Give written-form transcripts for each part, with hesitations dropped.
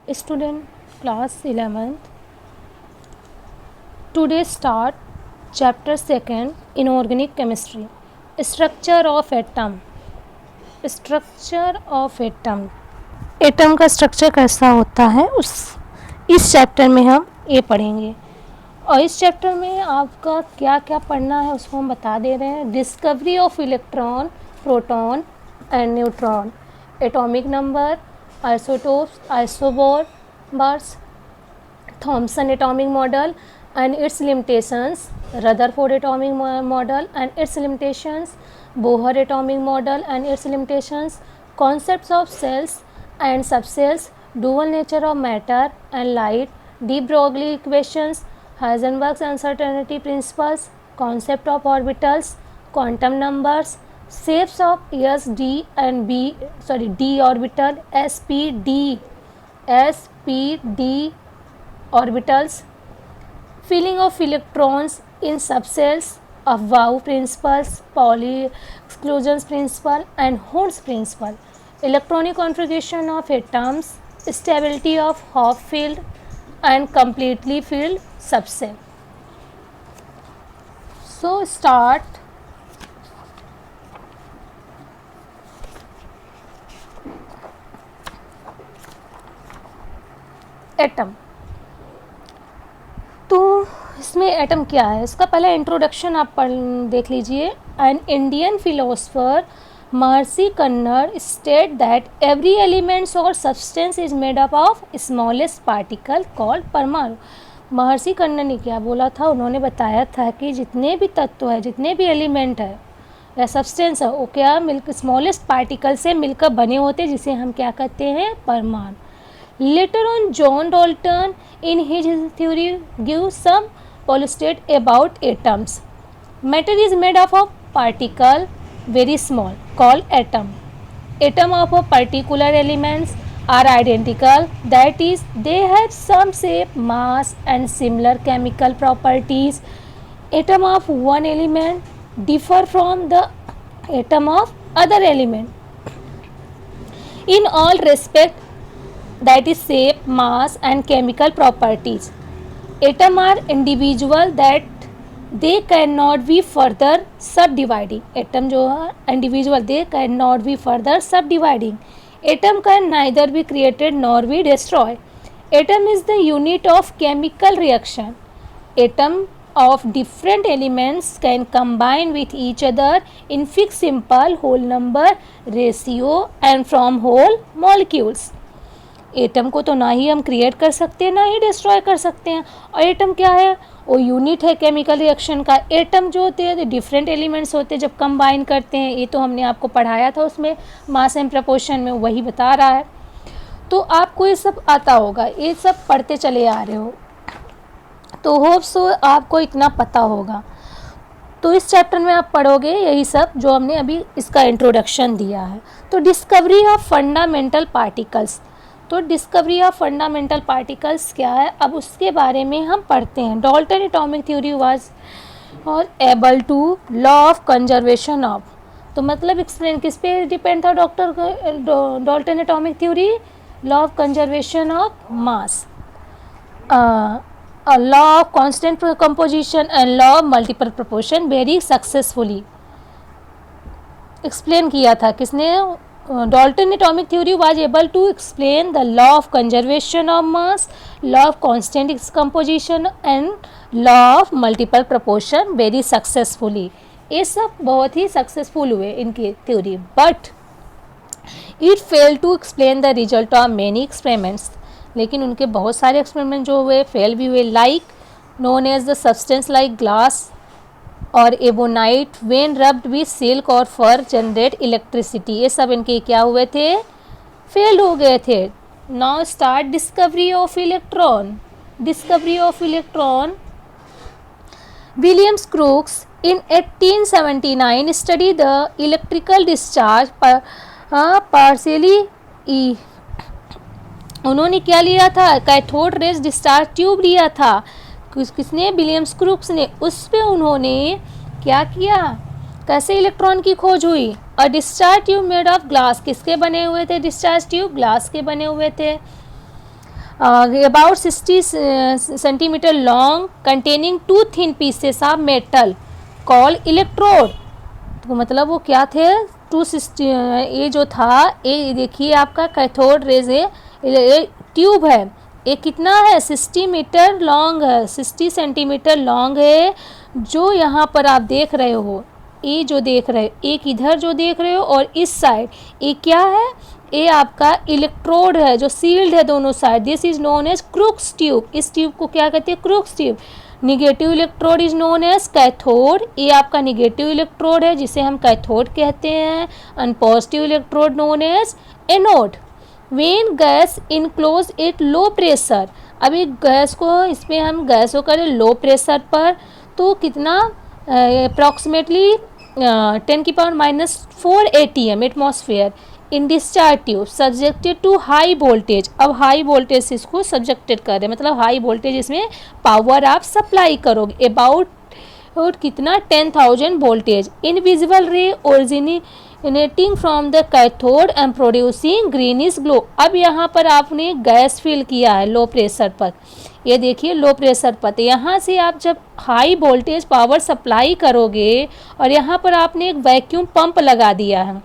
Student class 11th. Today start chapter 2nd inorganic chemistry. Structure of atom. Structure of atom. Atom का structure कैसा होता है इस chapter में हम ये पढ़ेंगे। और इस चैप्टर में आपका क्या क्या पढ़ना है उसको हम बता दे रहे हैं। Discovery of electron, proton and neutron, atomic number, isotopes, isobars, Thomson atomic model and its limitations, Rutherford atomic model and its limitations, Bohr atomic model and its limitations, concepts of cells and subcells, dual nature of matter and light, de Broglie equations, Heisenberg's uncertainty principles, concept of orbitals, quantum numbers, shapes of s, d and d orbital, sp, d orbitals, filling of electrons in subcells, Aufbau principles, Pauli exclusion principle and Hund's principle, electronic configuration of atoms, stability of half filled and completely filled subcell. So start. Atom. तो इसमें atom क्या है, इसका पहले introduction आप देख लीजिए। N Indian philosopher Maharshi Kanad state that every elements और substance is made up of smallest particle called paramanu. Maharshi Kannada ने क्या बोला था, उन्होंने बताया था कि जितने भी तत्व है, जितने भी एलिमेंट है या सब्सटेंस है, वो क्या मिलकर स्मॉलेस्ट पार्टिकल से मिलकर बने होते हैं, जिसे हम क्या कहते हैं, परमाणु। Later on, John Dalton in his theory gives some postulate about atoms. Matter is made up of particle very small called atom. Atom of a particular elements are identical, that is they have some shape, mass and similar chemical properties. Atom of one element differ from the atom of other element in all respect, that is shape, mass and chemical properties. Atom are individual that they cannot be further subdividing. Atom जो है individual, they cannot be further subdividing. Atom can neither be created nor be destroyed. Atom is the unit of chemical reaction. Atom of different elements can combine with each other in fixed simple whole number ratio and from whole molecules. Atom को तो ना ही हम create कर सकते हैं, ना ही destroy कर सकते हैं। और एटम क्या है, वो यूनिट है केमिकल रिएक्शन का। एटम जो होते हैं डिफरेंट एलिमेंट्स होते हैं, जब कंबाइन करते हैं, ये तो हमने आपको पढ़ाया था उसमें मास एंड प्रपोर्शन में, वही बता रहा है। तो आपको ये सब आता होगा, ये सब पढ़ते चले आ रहे हो, तो होप सो आपको इतना पता होगा। तो इस चैप्टर में आप पढ़ोगे यही सब जो हमने अभी इसका इंट्रोडक्शन दिया है। तो डिस्कवरी ऑफ फंडामेंटल पार्टिकल्स, तो डिस्कवरी ऑफ फंडामेंटल पार्टिकल्स क्या है, अब उसके बारे में हम पढ़ते हैं। डाल्टन एटॉमिक थ्योरी वाज और able to law of conservation of, तो मतलब एक्सप्लेन किस पे डिपेंड था Dalton atomic theory, law of conservation of mass, law of constant composition and law of multiple proportion very successfully explain किया था किसने, Dalton atomic theory was able to explain the law of conservation of mass, law of constant decomposition and law of multiple proportion very successfully. ये सब बहुत ही successful हुए इनकी theory, but it fail to explain the result of many experiments, लेकिन उनके बहुत सारे experiment जो हुए फेल भी हुए, like known as the substance like glass और ebonite when rubbed with silk और फर जनरेट इलेक्ट्रिसिटी, ये सब इनके क्या हुए थे, फेल हो गए थे। Now start discovery of electron. Discovery of electron, Williams Crookes in 1879 study the electrical discharge partially ई, उन्होंने क्या लिया था, कैथोड रेज डिस्चार्ज ट्यूब लिया था, किसने, विलियम्स क्रूक्स ने। उस पे उन्होंने क्या किया, कैसे इलेक्ट्रॉन की खोज हुई। और discharge tube made of glass, किसके बने हुए थे डिस्चार्ज ट्यूब, ग्लास के बने हुए थे। about 60 centimeter long, containing two thin pieces of metal called electrode. तो मतलब वो क्या थे, 260, ये जो था, ये देखिए आपका कैथोड रेज है, ट्यूब है, ये कितना है 60 मीटर लॉन्ग है, 60 सेंटीमीटर लॉन्ग है, जो यहाँ पर आप देख रहे हो, ये जो देख रहे हो, एक इधर जो देख रहे हो और इस साइड ये क्या है, ये आपका इलेक्ट्रोड है जो सील्ड है दोनों side. This is known as Crookes tube. इस ट्यूब को क्या कहते हैं, Crookes tube. Negative electrode is known as cathode, ये आपका निगेटिव इलेक्ट्रोड है जिसे हम कैथोड कहते हैं. And positive electrode known as anode. When gas enclose at low pressure, अभी गैस को, इसमें हम गैस को करें लो प्रेशर पर, तो कितना approximately 10⁻⁻4 ATM atmosphere in discharge tube subjected to high voltage. अब हाई वोल्टेज से इसको सब्जेक्टेड कर रहे हैं, मतलब हाई वोल्टेज इसमें पावर आप सप्लाई करोगे अबाउट कितना 10,000 voltage. Invisible ray originating from the cathode and producing greenish glow. अब यहाँ पर आपने गैस फिल किया है लो प्रेशर पर, ये देखिए लो प्रेशर पर, तो यहाँ से आप जब हाई वोल्टेज पावर सप्लाई करोगे और यहाँ पर आपने एक वैक्यूम पंप लगा दिया है,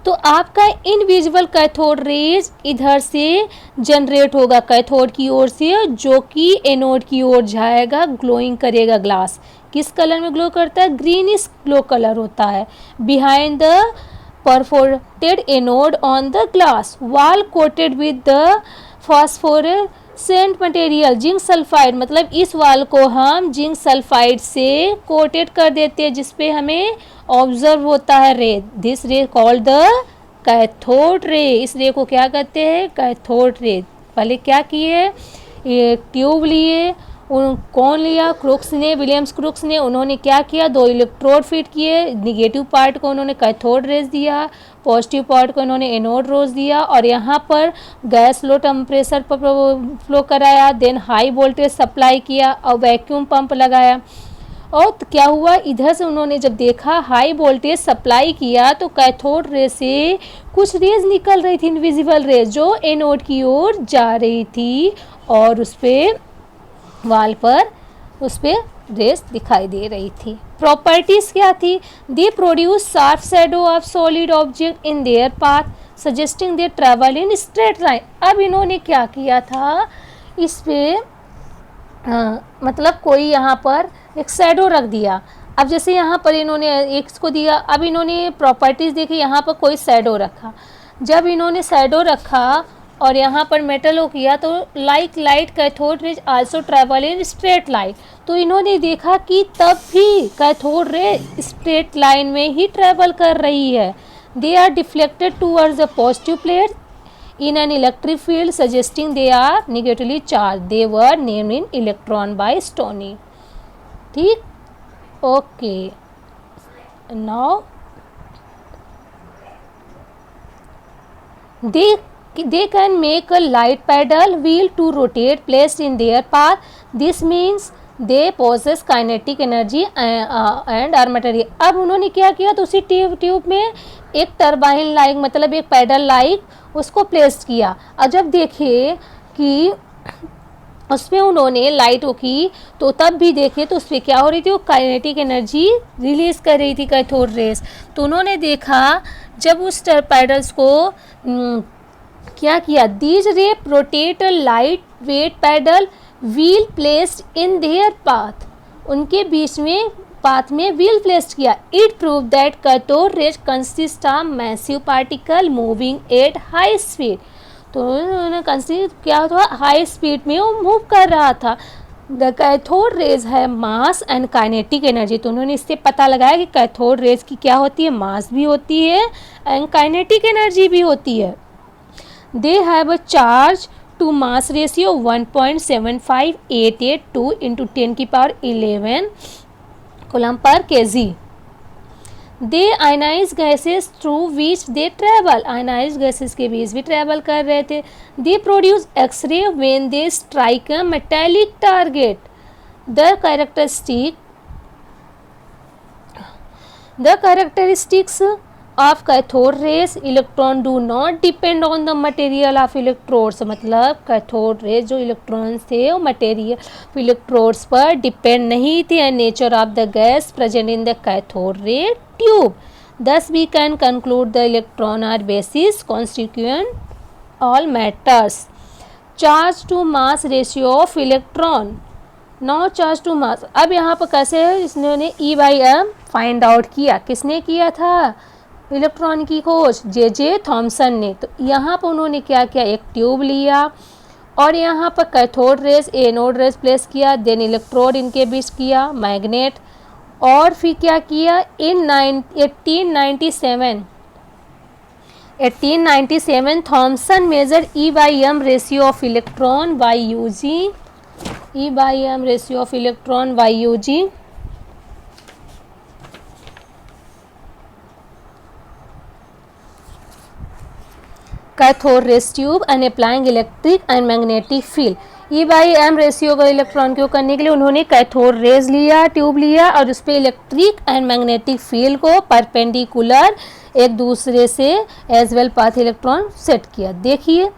तो आपका इनविजिबल कैथोड रेज इधर से जनरेट होगा कैथोड की ओर से, जो कि एनोड की ओर जाएगा, ग्लोइंग करेगा ग्लास. किस कलर में ग्लो करता है, ग्रीनिश ग्लो कलर होता है. Behind the perforated anode on the glass wall coated with the phosphorescent material zinc sulphide, मतलब इस वाल को हम जिंक सल्फाइड से कोटेड कर देते हैं जिसपे हमें ऑब्जर्व होता है रे. दिस रे कॉल्ड द कैथोड रे. इस रे को क्या कहते हैं, कैथोड रे. पहले क्या किए, ये ट्यूब लिए, कौन लिया, क्रूक्स ने, विलियम्स क्रूक्स ने. उन्होंने क्या किया, 2 इलेक्ट्रोड फिट किए, निगेटिव पार्ट को उन्होंने कैथोड रेज दिया, पॉजिटिव पार्ट को इन्होंने एनोड रोज दिया, और यहाँ पर गैस लो टेम्परेचर पर फ्लो कराया, देन हाई वोल्टेज सप्लाई किया और वैक्यूम पंप लगाया. और तो क्या हुआ, इधर से उन्होंने जब देखा हाई वोल्टेज सप्लाई किया तो कैथोड रे से कुछ रेज निकल रही थी, इनविजिबल रेज, जो एनोड की ओर जा रही थी, और उस पर वाल पर उस पर रेस दिखाई दे रही थी. प्रॉपर्टीज क्या थी, they produce sharp shadow of solid object in their path suggesting they travel in straight line. अब इन्होंने क्या किया था, इस पे मतलब कोई यहाँ पर एक शैडो रख दिया. अब जैसे यहाँ पर इन्होंने एक को दिया, अब इन्होंने प्रॉपर्टीज देखी, यहाँ पर कोई शैडो रखा. जब इन्होंने शैडो रखा और यहाँ पर मेटल हो किया, तो like light cathode rays also travel in straight line. तो इन्होंने देखा कि तब भी कैथोड रे स्ट्रेट लाइन में ही ट्रेवल कर रही है. They are deflected towards the positive plate in an electric field suggesting they are negatively charged. They were named in electron by Stoney. ठीक, okay. Now they can make a light pedal wheel to rotate placed in their path. This means they possess kinetic energy and are material. अब उन्होंने क्या किया, तो उसी tube में एक turbine like, मतलब एक पैडल लाइक उसको प्लेस किया. और जब देखे कि उसमें उन्होंने लाइट की, तो तब भी देखे तो उस पर क्या हो रही थी, वो काइनेटिक एनर्जी रिलीज कर रही थी कैथोड रेस. तो उन्होंने देखा जब उस पैडल्स को क्या किया, these ray rotate light weight paddle wheel placed in their path, उनके बीच में पाथ में व्हील प्लेस्ड किया. It prove that cathode rays consist of massive particle moving at high speed. तो उन्होंने कंसिस्ट क्या था, हाई स्पीड में वो मूव कर रहा था. द कैथोड रेज है मास एंड काइनेटिक एनर्जी. तो उन्होंने इससे पता लगाया कि कैथोड रेज की क्या होती है, मास भी होती है एंड काइनेटिक एनर्जी भी होती है. They have a charge to mass ratio 1.75882 into 10⁻11 coulomb पर kg. They ionise gases through which they travel, ionise gases के बीच भी ट्रेवल कर रहे थे. They produce X ray when they strike a metallic target. The characteristics of cathode rays electron do not depend on the material of electrodes, मतलब cathode rays जो electrons थे वो मटेरियल इलेक्ट्रोड्स पर डिपेंड नहीं थे and nature of the gas present in the cathode ray tube. Thus we can conclude the electron are basis constituent all matters. Charge to mass ratio of electron. Now charge to mass. अब यहाँ पर कैसे इसने E/m find out किया, किसने किया था electron की खोज, जे थॉमसन ने। तो यहाँ पर उन्होंने क्या किया, एक ट्यूब लिया और यहाँ पर cathode rays anode rays place किया, देन इलेक्ट्रोड इनके बीच किया, मैग्नेट, और फिर क्या किया in 1897 Thomson measure E/m ratio of electron by using E/m ratio of electron by using cathode rays tube and applying electric and magnetic field. E/m ratio का electron को करने के लिए उन्होंने कैथोड रेज लिया, ट्यूब लिया और उस पर इलेक्ट्रिक एंड मैग्नेटिक फील्ड को परपेंडिकुलर एक दूसरे से as well path electron set किया। देखिए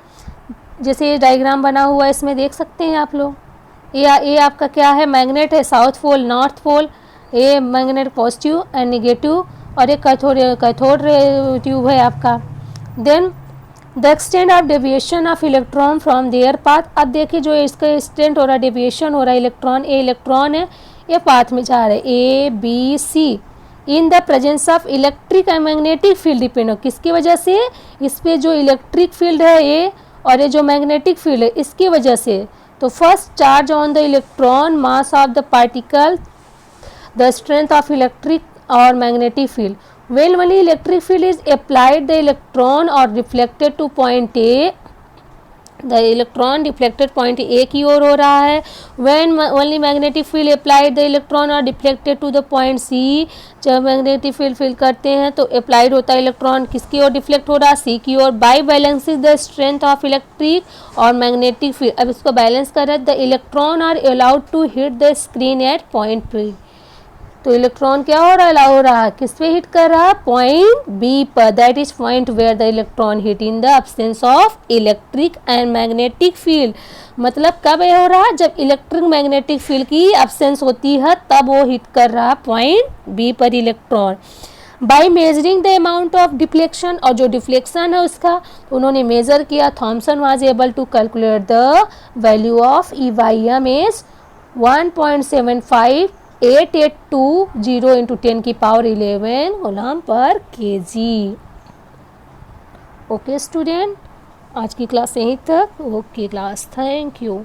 जैसे ये डायग्राम बना हुआ है, इसमें देख सकते हैं आप लोग, ये आपका क्या है, मैग्नेट है, साउथ पोल नॉर्थ पोल, ये मैग्नेट पॉजिटिव एंड निगेटिव, और एक कैथोड ट्यूब है आपका। Then the extent of deviation of electron from their path. अब देखिए जो इसका एक्सटेंट हो रहा है, डेविएशन हो रहा है इलेक्ट्रॉन, ए इलेक्ट्रॉन है, ये पाथ में जा रहा है ABC in the presence of electric and magnetic field depend हो, किसकी वजह से, इस पे जो इलेक्ट्रिक फील्ड है ये और ये जो मैग्नेटिक फील्ड है इसकी वजह से। तो first charge on the electron, mass of the particle, the strength of electric और magnetic field. When only electric field is applied, the electron or reflected to point A, the electron deflected point A की ओर हो रहा है। When only magnetic field applied, the electron are deflected to the point C, जब magnetic field feel करते हैं तो applied होता है इलेक्ट्रॉन किसकी ओर डिफ्लेक्ट हो रहा है, C की ओर। By balancing the strength of electric और मैग्नेटिक फील्ड, अब इसको बैलेंस कर रहे हैं, the electron are allowed to hit the screen at point P। तो इलेक्ट्रॉन क्या हो रहा है, किस पे हिट कर रहा है, पॉइंट बी पर, that is point where the electron hit in the absence of electric and magnetic field. मतलब कब ये हो रहा है, जब इलेक्ट्रिक मैग्नेटिक फील्ड की एब्सेंस होती है तब वो हिट कर रहा है पॉइंट बी पर electron. By measuring the amount of deflection, और जो डिफ्लेक्शन है उसका उन्होंने मेजर किया, Thomson was able to calculate the value of E/m is 1.75882 into 10 की पावर 11 कूलम पर kg। ओके स्टूडेंट, आज की क्लास यहीं तक। Okay class, thank you.